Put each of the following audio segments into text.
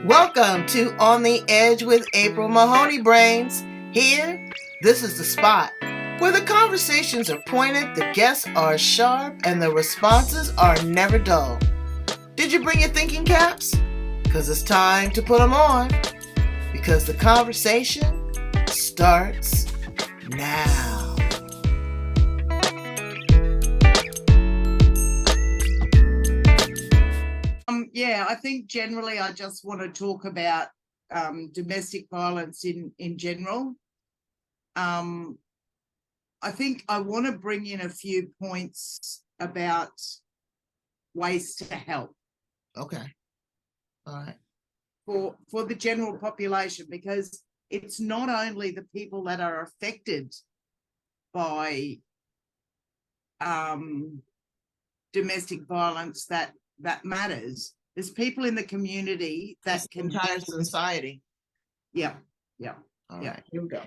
Welcome to On the Edge with April Mahoney Brains. Here, this is the spot where the conversations are pointed, the guests are sharp, and the responses are never dull. Did you bring your thinking caps? Because it's time to put them on. Because the conversation starts now. I think generally I just want to talk about domestic violence in general. I think I want to bring in a few points about ways to help. Okay. All right. For the general population, because it's not only the people that are affected by domestic violence that matters. There's people in the community that can entire society. Yeah. All right, here we go.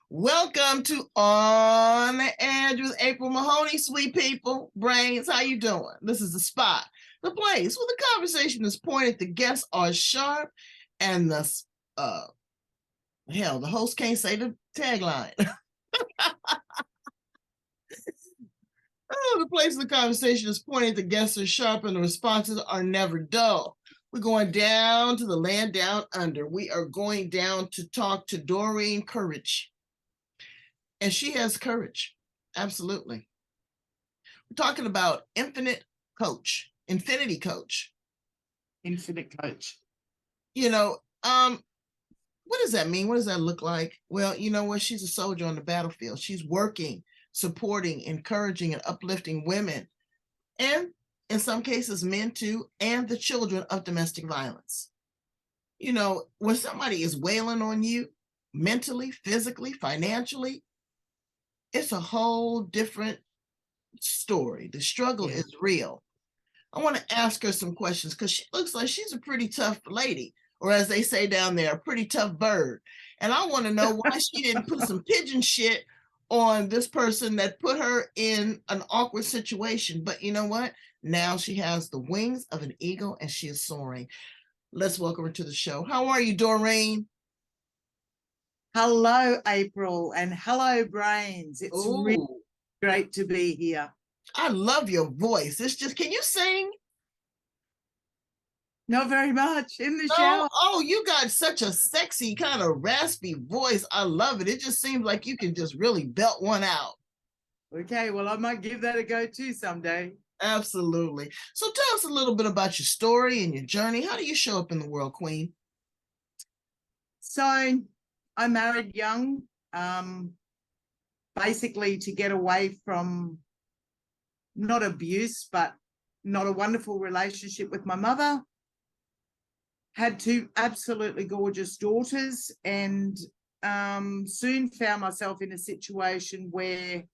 Welcome to On the Edge with April Mahoney, sweet people, brains. How you doing? This is the spot, the place where the conversation is pointed, the guests are sharp, and the host can't say the tagline. The place of the conversation is pointed, the guests are sharp, and the responses are never dull. We're going down to the land down under. We are going down to talk to Doreen Kerridge. And she has courage. Absolutely. We're talking about Infinity Coach. Infinite Coach. What does that mean? What does that look like? Well, you know what? She's a soldier on the battlefield. She's working, supporting, encouraging, and uplifting women, and in some cases, men too, and the children of domestic violence. When somebody is wailing on you mentally, physically, financially, it's a whole different story. The struggle is real. I want to ask her some questions because she looks like she's a pretty tough lady, or as they say down there, a pretty tough bird. And I want to know why she didn't put some pigeon shit on this person that put her in an awkward situation. But you know what? Now she has the wings of an eagle and she is soaring. Let's welcome her to the show. How are you, Doreen? Hello, April, and hello, Brains. It's really great to be here. I love your voice. It's just, can you sing? Not very much in the shower. Oh, you got such a sexy kind of raspy voice. I love it. It just seems like you can just really belt one out. Okay, well, I might give that a go too someday. Absolutely. So tell us a little bit about your story and your journey. How do you show up in the world, Queen? So I married young, basically to get away from not abuse, but not a wonderful relationship with my mother. Had two absolutely gorgeous daughters, and soon found myself in a situation where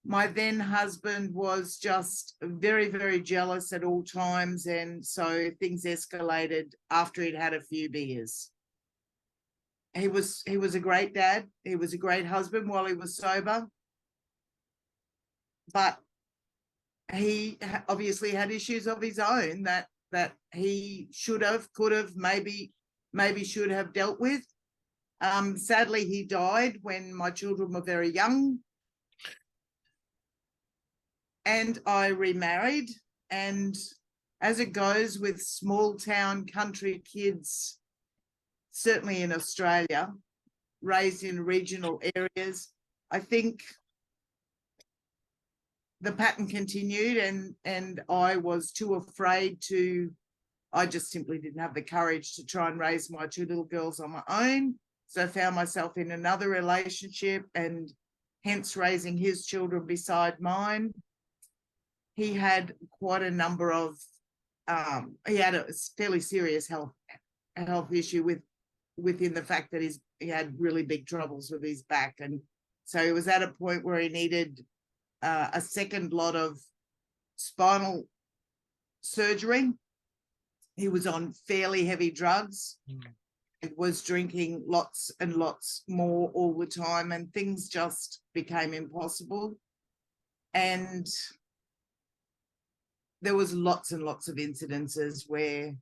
my then husband was just very, very jealous at all times. And so things escalated after he'd had a few beers. He was a great dad. He was a great husband while he was sober. But he obviously had issues of his own that he should have, could have, maybe should have dealt with. Sadly, he died when my children were very young. And I remarried. And as it goes with small town country kids, certainly in Australia, raised in regional areas, I think the pattern continued, and I was too afraid to, I just simply didn't have the courage to try and raise my two little girls on my own. So I found myself in another relationship, and hence raising his children beside mine. He had quite a number of, he had a fairly serious health issue within the fact that he had really big troubles with his back. And so he was at a point where he needed a second lot of spinal surgery. He was on fairly heavy drugs. And was drinking lots and lots more all the time, and things just became impossible. And there was lots and lots of incidences where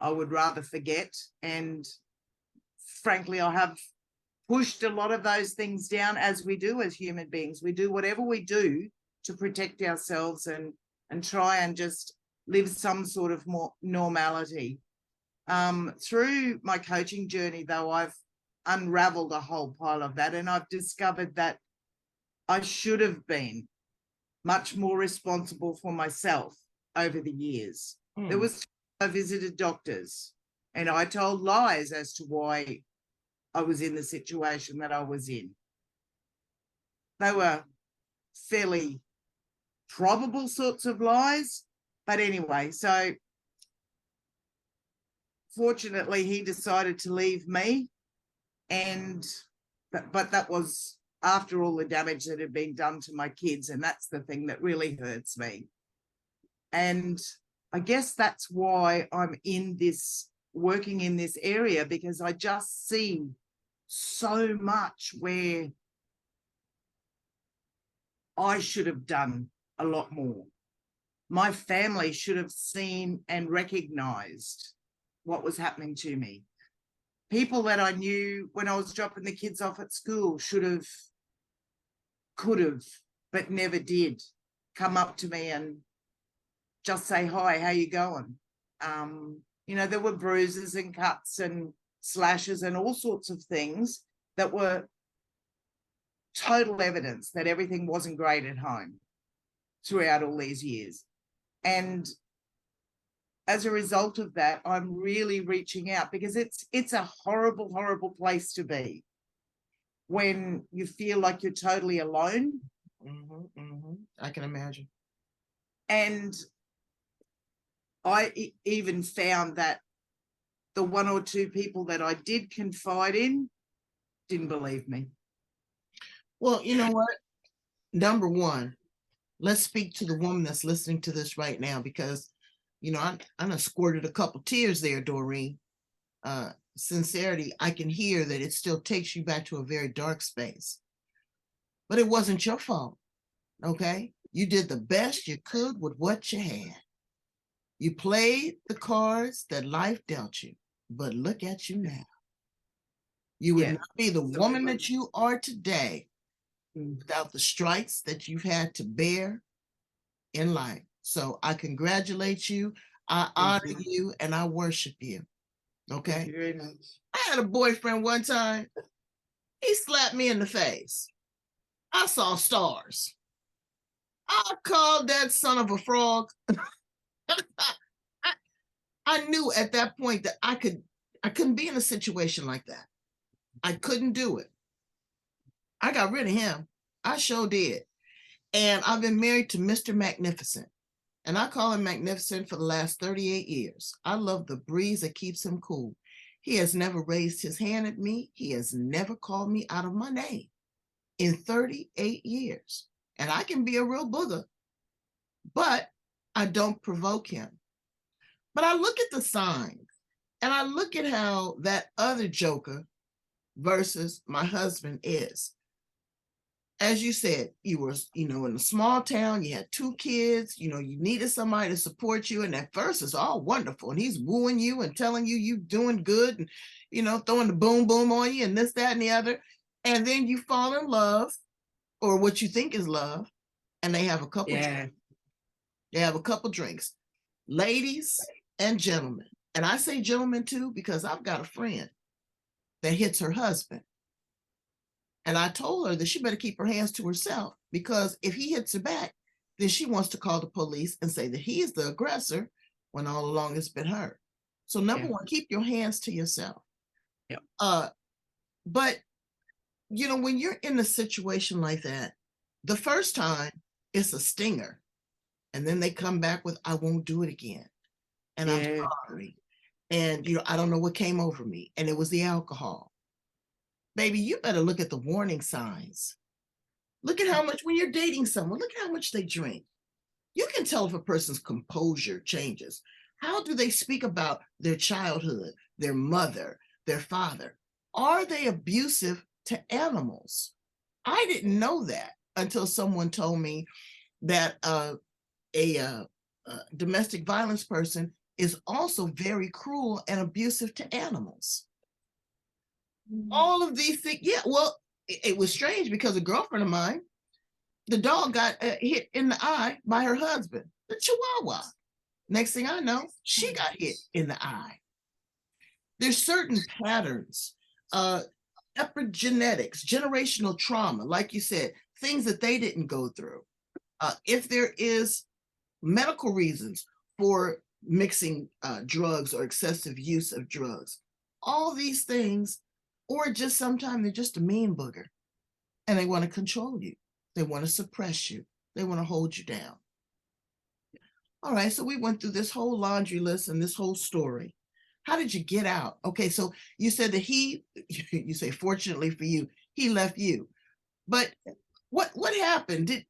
I would rather forget. And frankly, I have pushed a lot of those things down, as we do as human beings. We do whatever we do to protect ourselves and try and just live some sort of more normality. Through my coaching journey, though, I've unraveled a whole pile of that, and I've discovered that I should have been much more responsible for myself over the years. There was, I visited doctors and I told lies as to why I was in the situation that I was in. They were fairly probable sorts of lies. But anyway, so fortunately he decided to leave me, and but that was after all the damage that had been done to my kids, and that's the thing that really hurts me. And I guess that's why I'm in this, working in this area, because I just see so much where I should have done a lot more. My family should have seen and recognized what was happening to me. People that I knew when I was dropping the kids off at school should have, could have, but never did come up to me and just say, hi, how you going? You know, there were bruises and cuts and slashes and all sorts of things that were total evidence that everything wasn't great at home throughout all these years. And as a result of that, I'm really reaching out, because it's a horrible, horrible place to be when you feel like you're totally alone. I can imagine. And I even found that the one or two people that I did confide in didn't believe me. Well, you know what? Number one, let's speak to the woman that's listening to this right now, because, you know, I done squirted a couple tears there, Doreen. Sincerity, I can hear that it still takes you back to a very dark space. But it wasn't your fault, okay? You did the best you could with what you had. You played the cards that life dealt you, but look at you now. You would not be the woman that you are today without the strikes that you've had to bear in life. So I congratulate you, I honor you, and I worship you. Okay. Thank you very much. I had a boyfriend one time. He slapped me in the face. I saw stars. I called that son of a frog. I knew at that point that I couldn't be in a situation like that. I couldn't do it. I got rid of him. I sure did. And I've been married to Mr. Magnificent. And I call him Magnificent for the last 38 years. I love the breeze that keeps him cool. He has never raised his hand at me. He has never called me out of my name in 38 years. And I can be a real booger, but I don't provoke him. But I look at the signs, and I look at how that other joker versus my husband is. As you said, you were, you know, in a small town, you had 2 kids, you know, you needed somebody to support you. And at first it's all wonderful. And he's wooing you and telling you you're doing good and, you know, throwing the boom, boom on you and this, that, and the other. And then you fall in love, or what you think is love. And they have a couple, they have a couple drinks, ladies and gentlemen. And I say gentlemen too, because I've got a friend that hits her husband. And I told her that she better keep her hands to herself, because if he hits her back, then she wants to call the police and say that he is the aggressor when all along it's been her. So number one, keep your hands to yourself. But, you know, when you're in a situation like that, the first time it's a stinger. And then they come back with, I won't do it again. And I'm sorry. And, you know, I don't know what came over me. And it was the alcohol. Baby, you better look at the warning signs. Look at how much, when you're dating someone, look at how much they drink. You can tell if a person's composure changes. How do they speak about their childhood, their mother, their father? Are they abusive to animals? I didn't know that until someone told me that a domestic violence person is also very cruel and abusive to animals. All of these things, yeah, well, it was strange because a girlfriend of mine, the dog got hit in the eye by her husband, the Chihuahua. Next thing I know, she got hit in the eye. There's certain patterns, epigenetics, generational trauma, like you said, things that they didn't go through. If there is medical reasons for mixing drugs or excessive use of drugs, all these things, or just sometimes they're just a mean booger and they want to control you. They want to suppress you. They want to hold you down. All right, so we went through this whole laundry list and this whole story. How did you get out? Okay, so you said that you say, fortunately for you, he left you. But what happened? Did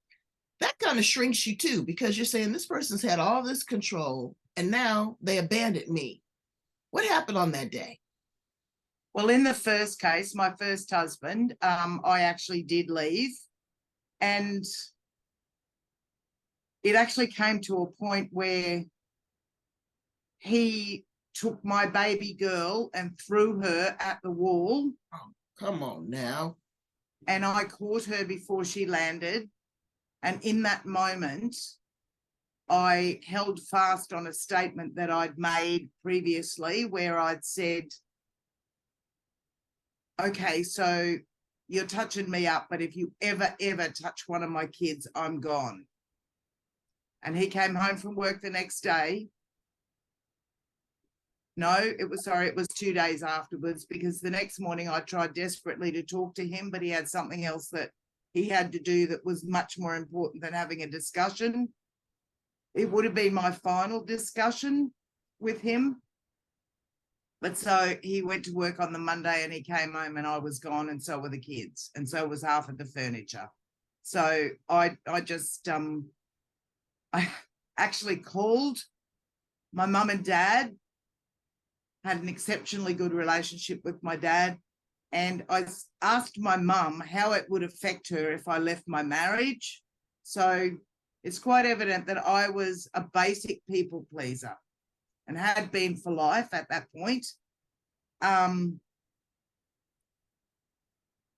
that kind of shrinks you too, because you're saying this person's had all this control and now they abandoned me. What happened on that day? Well, in the first case, my first husband, I actually did leave, and it actually came to a point where he took my baby girl and threw her at the wall. Oh, come on now. And I caught her before she landed. And in that moment, I held fast on a statement that I'd made previously where I'd said, okay, so you're touching me up, but if you ever touch one of my kids, I'm gone. And he came home from work the next day. No, it was 2 days afterwards, because the next morning I tried desperately to talk to him, but he had something else that he had to do that was much more important than having a discussion. It would have been my final discussion with him. But so he went to work on the Monday and he came home and I was gone, and so were the kids, and so was half of the furniture. So I actually called my mum and dad, had an exceptionally good relationship with my dad, and I asked my mum how it would affect her if I left my marriage. So it's quite evident that I was a basic people pleaser and had been for life at that point.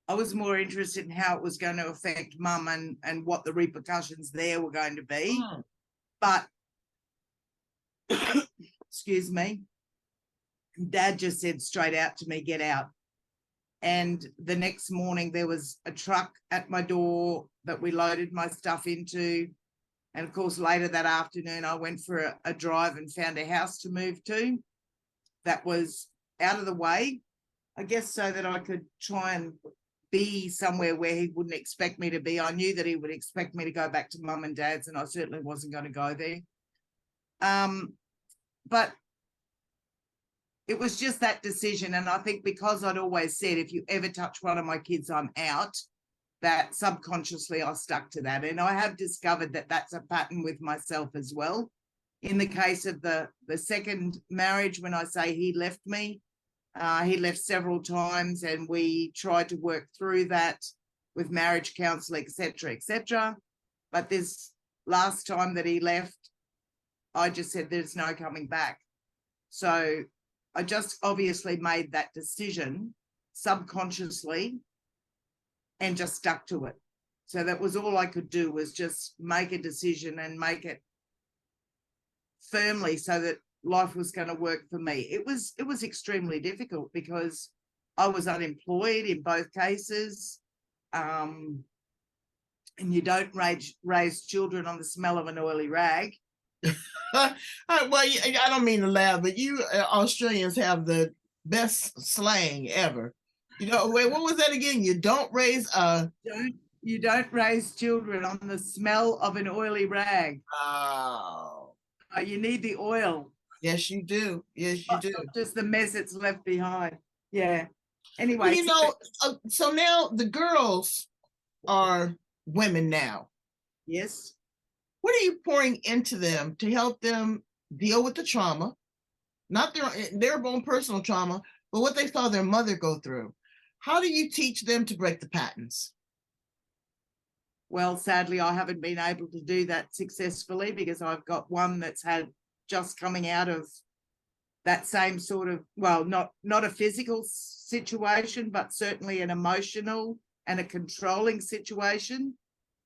I was more interested in how it was going to affect mum and what the repercussions there were going to be. But, excuse me, Dad just said straight out to me, get out. And the next morning there was a truck at my door that we loaded my stuff into. And of course, later that afternoon, I went for a drive and found a house to move to that was out of the way, I guess, so that I could try and be somewhere where he wouldn't expect me to be. I knew that he would expect me to go back to mum and dad's, and I certainly wasn't going to go there. But it was just that decision. And I think because I'd always said, if you ever touch one of my kids, I'm out, that subconsciously I stuck to that. And I have discovered that that's a pattern with myself as well. In the case of the second marriage, when I say he left me, he left several times, and we tried to work through that with marriage counselling, etc., etc. But this last time that he left, I just said there's no coming back. So I just obviously made that decision subconsciously and just stuck to it. So that was all I could do, was just make a decision and make it firmly so that life was going to work for me. It was extremely difficult because I was unemployed in both cases. And you don't raise children on the smell of an oily rag. Well, I don't mean to laugh, but you Australians have the best slang ever. You know, wait, what was that again? You don't raise you don't raise children on the smell of an oily rag. Oh, you need the oil. Yes, you do. Yes, you do. Not just the mess it's left behind. Yeah. Anyway, well, you know, so now the girls are women now. Yes. What are you pouring into them to help them deal with the trauma, not their own personal trauma, but what they saw their mother go through? How do you teach them to break the patterns? Well, sadly, I haven't been able to do that successfully because I've got one that's had just coming out of that same sort of, well, not a physical situation, but certainly an emotional and a controlling situation.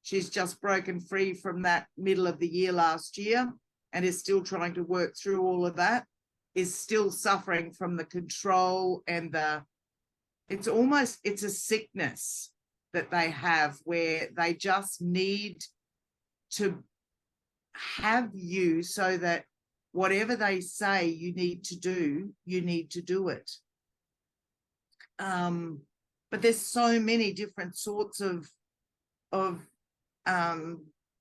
She's just broken free from that middle of the year last year and is still trying to work through all of that, is still suffering from the control and it's a sickness that they have where they just need to have you so that whatever they say you need to do it. But there's so many different sorts of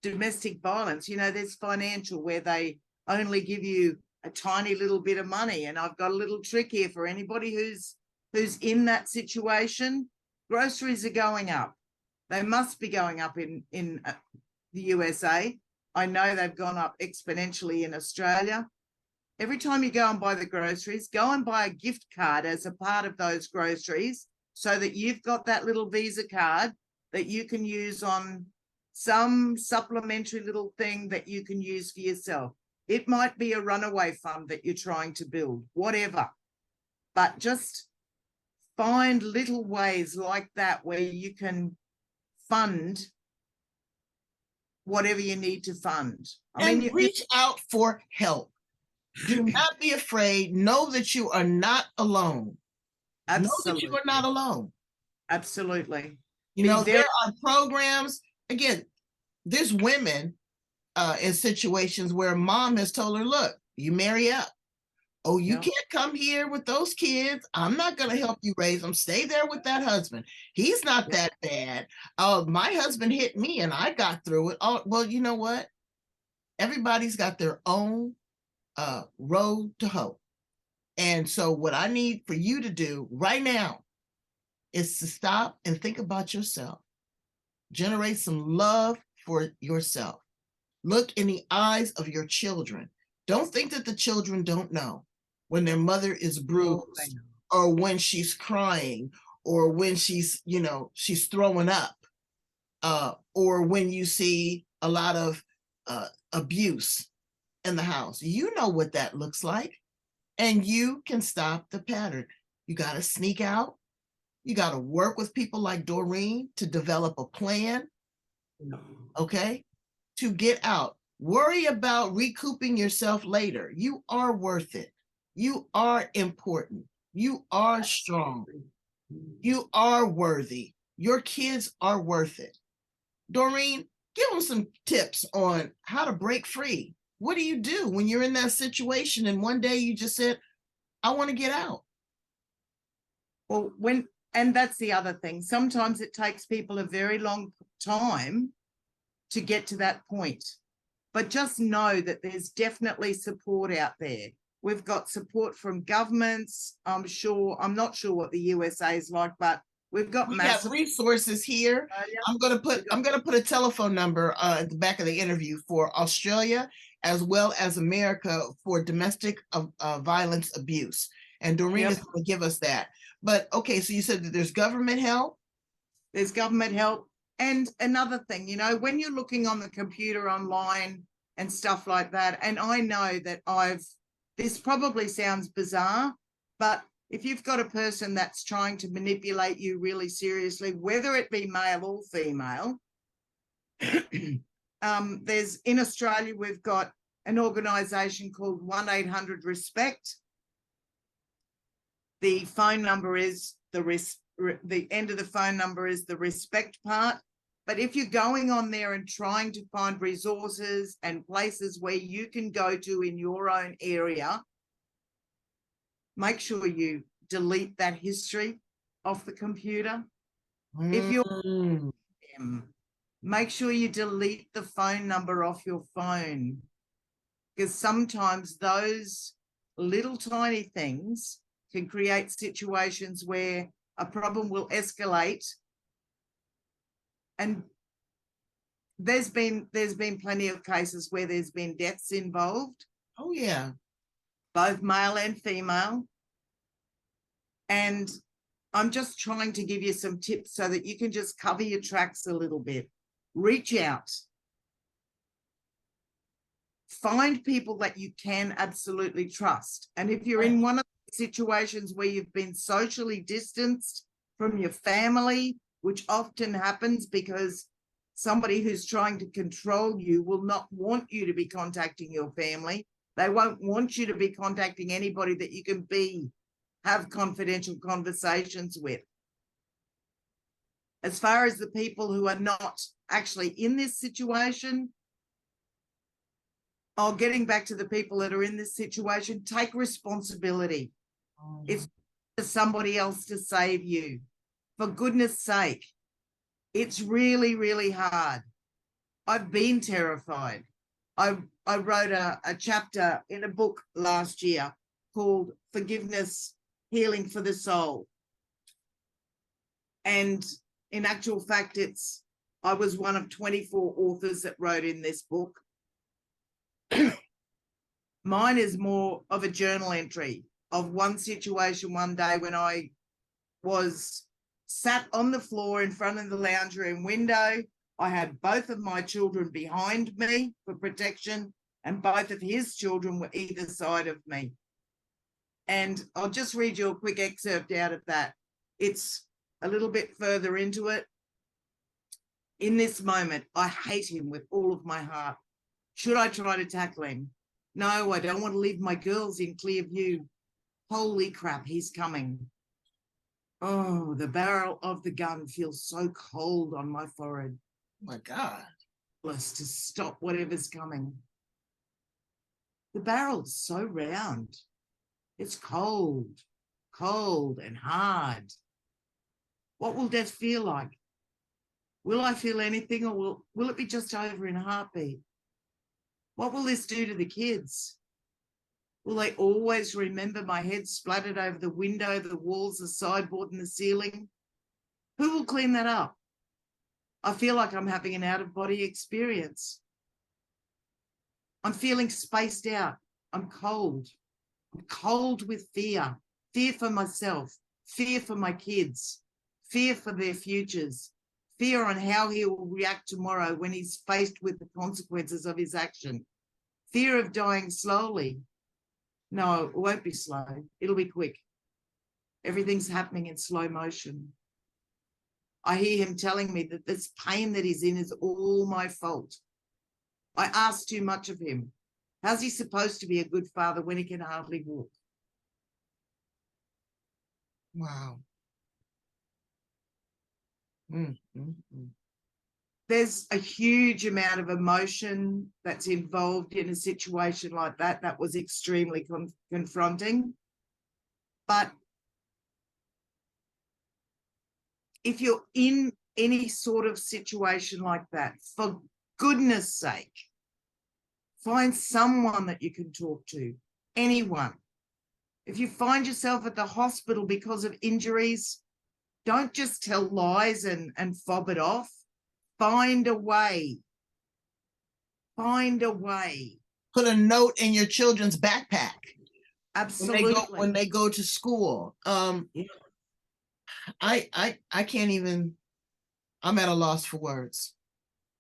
domestic violence. You know, there's financial, where they only give you a tiny little bit of money. And I've got a little trick here for anybody who's in that situation. Groceries are going up. They must be going up in the USA. I know they've gone up exponentially in Australia. Every time you go and buy the groceries, go and buy a gift card as a part of those groceries, so that you've got that little Visa card that you can use on some supplementary little thing that you can use for yourself. It might be a runaway fund that you're trying to build, whatever. But just find little ways like that where you can fund whatever you need to fund. I mean, reach out for help. Do not be afraid. Know that you are not alone. Absolutely. Know that you are not alone. Absolutely. You know, there are programs. Again, there's women in situations where mom has told her, look, you marry up. Oh, you can't come here with those kids. I'm not going to help you raise them. Stay there with that husband. He's not that bad. My husband hit me and I got through it. Oh, well, you know what? Everybody's got their own road to hope. And so what I need for you to do right now is to stop and think about yourself. Generate some love for yourself. Look in the eyes of your children. Don't think that the children don't know when their mother is bruised, or when she's crying, or when she's throwing up, or when you see a lot of abuse in the house. You know what that looks like, and you can stop the pattern. You got to sneak out. You got to work with people like Doreen to develop a plan, okay, to get out. Worry about recouping yourself later. You are worth it. You are important. You are strong. You are worthy. Your kids are worth it. Doreen, give them some tips on how to break free. What do you do when you're in that situation and one day you just said, I want to get out? Well, and that's the other thing. Sometimes it takes people a very long time to get to that point. But just know that there's definitely support out there. We've got support from governments. I'm not sure what the USA is like, but we've got massive resources here. I'm going to put a telephone number at the back of the interview for Australia as well as America for domestic violence abuse. And Doreen is going to give us that. But okay, so you said that there's government help. There's government help. And another thing, you know, when you're looking on the computer online and stuff like that, and I know that this probably sounds bizarre, but if you've got a person that's trying to manipulate you really seriously, whether it be male or female, in Australia, we've got an organisation called 1-800-RESPECT. The phone number is the end of the phone number is the respect part. But if you're going on there and trying to find resources and places where you can go to in your own area, make sure you delete that history off the computer. If you're make sure you delete the phone number off your phone, because sometimes those little tiny things can create situations where a problem will escalate. And there's been plenty of cases where there's been deaths involved. Oh yeah. Both male and female. And I'm just trying to give you some tips so that you can just cover your tracks a little bit. Reach out. find people that you can absolutely trust. And if you're in one of the situations where you've been socially distanced from your family, which often happens because somebody who's trying to control you will not want you to be contacting your family. They won't want you to be contacting anybody that you can have confidential conversations with. As far as the people who are not actually in this situation, getting back to the people that are in this situation, take responsibility. It's for somebody else to save you. For goodness sake, it's really, really hard. I've been terrified. I wrote a chapter in a book last year called Forgiveness, Healing for the Soul. And in actual fact, I was one of 24 authors that wrote in this book. Mine is more of a journal entry of one situation one day when I was sat on the floor in front of the lounge room window. I had both of my children behind me for protection, and both of his children were either side of me. And I'll just read you a quick excerpt out of that. It's a little bit further into it. In this moment, I hate him with all of my heart. Should I try to tackle him? No, I don't want to leave my girls in clear view. Holy crap, he's coming. Oh, the barrel of the gun feels so cold on my forehead. Oh my God. To stop whatever's coming. The barrel's so round. It's cold and hard. What will death feel like? Will I feel anything, or will it be just over in a heartbeat? What will this do to the kids? Will they always remember my head splattered over the window, the walls, the sideboard, and the ceiling? Who will clean that up? I feel like I'm having an out-of-body experience. I'm feeling spaced out. I'm cold. I'm cold with fear. Fear for myself. Fear for my kids. Fear for their futures. Fear on how he will react tomorrow when he's faced with the consequences of his action. Fear of dying slowly. No, it won't be slow. It'll be quick. Everything's happening in slow motion. I hear him telling me that this pain that he's in is all my fault. I ask too much of him. How's he supposed to be a good father when he can hardly walk? Wow. There's a huge amount of emotion that's involved in a situation like that. That was extremely confronting. But if you're in any sort of situation like that, for goodness sake, find someone that you can talk to, anyone. If you find yourself at the hospital because of injuries, don't just tell lies and fob it off. Find a way. Find a way. Put a note in your children's backpack. Absolutely. When they go to school. Yeah. I can't even, I'm at a loss for words.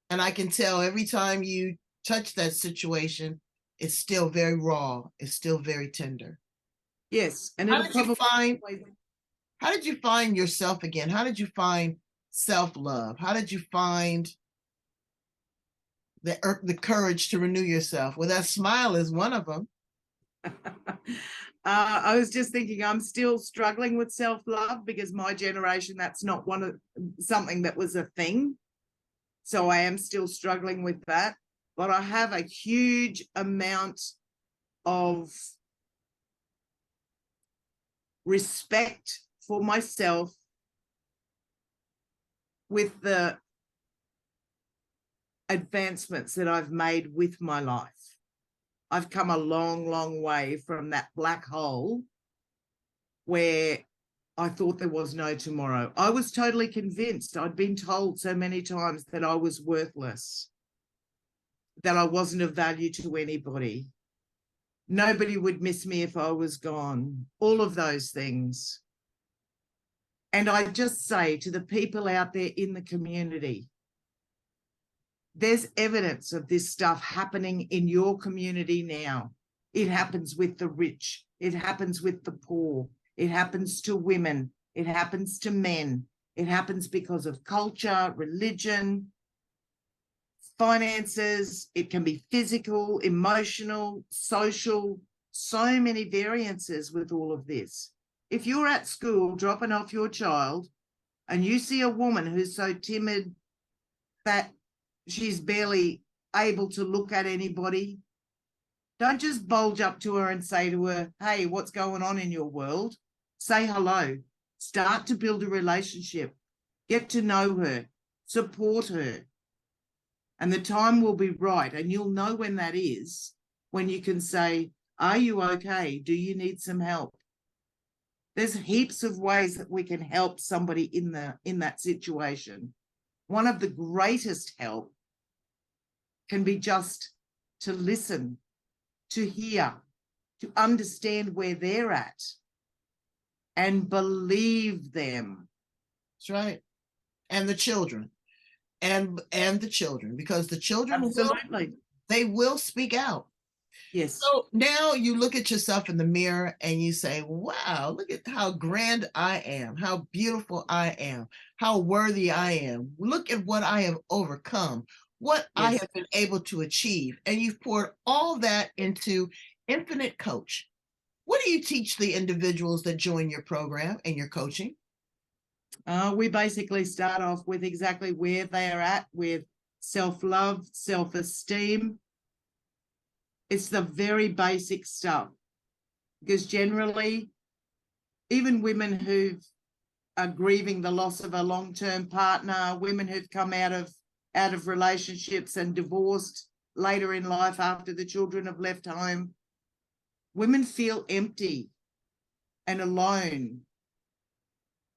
And I can tell every time you touch that situation, it's still very raw. It's still very tender. Yes. And how did you find yourself again? How did you find self-love? How did you find the courage to renew yourself? Well, that smile is one of them. I was just thinking, I'm still struggling with self-love because my generation, that's not something that was a thing. So I am still struggling with that. But I have a huge amount of respect for myself with the advancements that I've made with my life. I've come a long, long way from that black hole where I thought there was no tomorrow. I was totally convinced. I'd been told so many times that I was worthless, that I wasn't of value to anybody. Nobody would miss me if I was gone. All of those things. And I just say to the people out there in the community, there's evidence of this stuff happening in your community now. It happens with the rich. It happens with the poor. It happens to women. It happens to men. It happens because of culture, religion, finances. It can be physical, emotional, social, so many variances with all of this. If you're at school dropping off your child and you see a woman who's so timid that she's barely able to look at anybody, don't just bulge up to her and say to her, hey, what's going on in your world? Say hello. Start to build a relationship. Get to know her. Support her. And the time will be right. And you'll know when that is, when you can say, are you okay? Do you need some help? There's heaps of ways that we can help somebody in that situation. One of the greatest help can be just to listen, to hear, to understand where they're at and believe them. That's right. And the children. And the children, because the children Absolutely. they will speak out. Yes. So now you look at yourself in the mirror and you say, wow, look at how grand I am, how beautiful I am, how worthy I am. Look at what I have overcome, what I have been able to achieve. And you've poured all that into Infinite Coach. What do you teach the individuals that join your program and your coaching? We basically start off with exactly where they are at with self-love, self-esteem. It's the very basic stuff, because generally, even women who are grieving the loss of a long-term partner, women who've come out of relationships and divorced later in life after the children have left home, women feel empty and alone.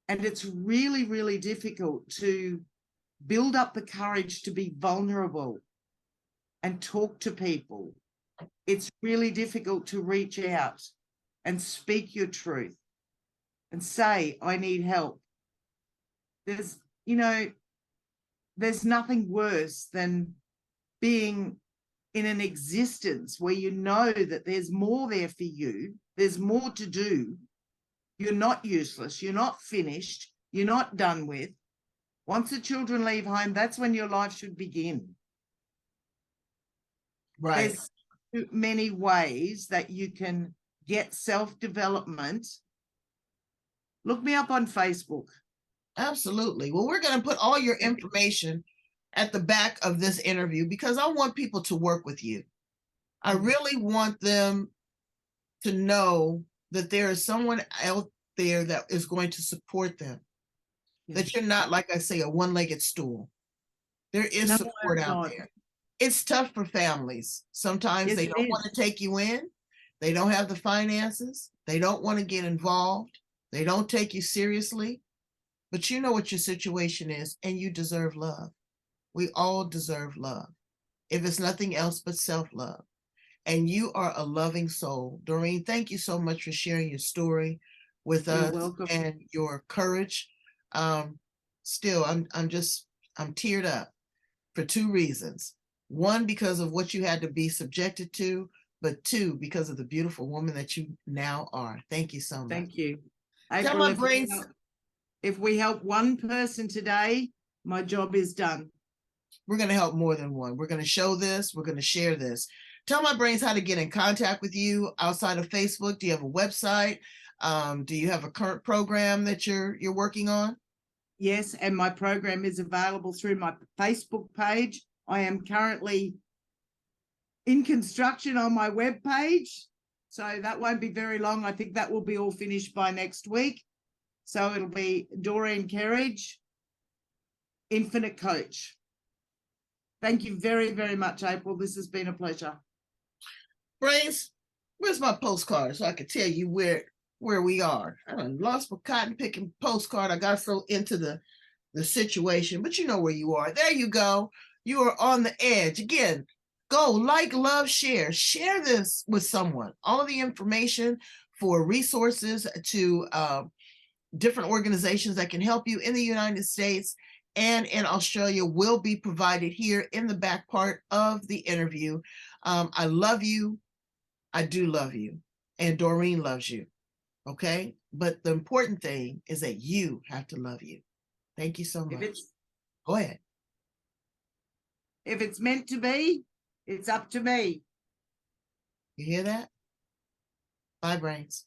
And it's really, really difficult to build up the courage to be vulnerable and talk to people. It's really difficult to reach out and speak your truth and say, I need help. There's nothing worse than being in an existence where you know that there's more there for you, there's more to do. You're not useless. You're not finished. You're not done with. Once the children leave home, that's when your life should begin. Right. There's too many ways that you can get self-development. Look me up on Facebook. Absolutely. Well, we're going to put all your information at the back of this interview because I want people to work with you. I really want them to know that there is someone out there that is going to support them, that you're not, like I say, a one-legged stool. There is support out there. It's tough for families. Sometimes they don't want to take you in. They don't have the finances. They don't want to get involved. They don't take you seriously. But you know what your situation is, and you deserve love. We all deserve love, if it's nothing else but self-love. And you are a loving soul. Doreen, thank you so much for sharing your story with us and your courage. Still, I'm teared up for two reasons. One, because of what you had to be subjected to, but two, because of the beautiful woman that you now are. Thank you so much. Thank you. April, if we help one person today, my job is done. We're going to help more than one. We're going to show this. We're going to share this. Tell my brains how to get in contact with you outside of Facebook. Do you have a website? Do you have a current program that you're working on? Yes, and my program is available through my Facebook page. I am currently in construction on my web page, so that won't be very long. I think that will be all finished by next week. So it'll be Doreen Kerridge, Infinite Coach. Thank you very, very much, April. This has been a pleasure. Brains, where's my postcard so I can tell you where we are? I done lost my cotton picking postcard. I got so into the situation, but you know where you are. There you go. You are on the edge. Again, go like, love, share. Share this with someone. All the information for resources to different organizations that can help you in the United States and in Australia will be provided here in the back part of the interview. I love you. I do love you. And Doreen loves you. Okay. But the important thing is that you have to love you. Thank you so much. Go ahead. If it's meant to be, it's up to me. You hear that? Bye, brains.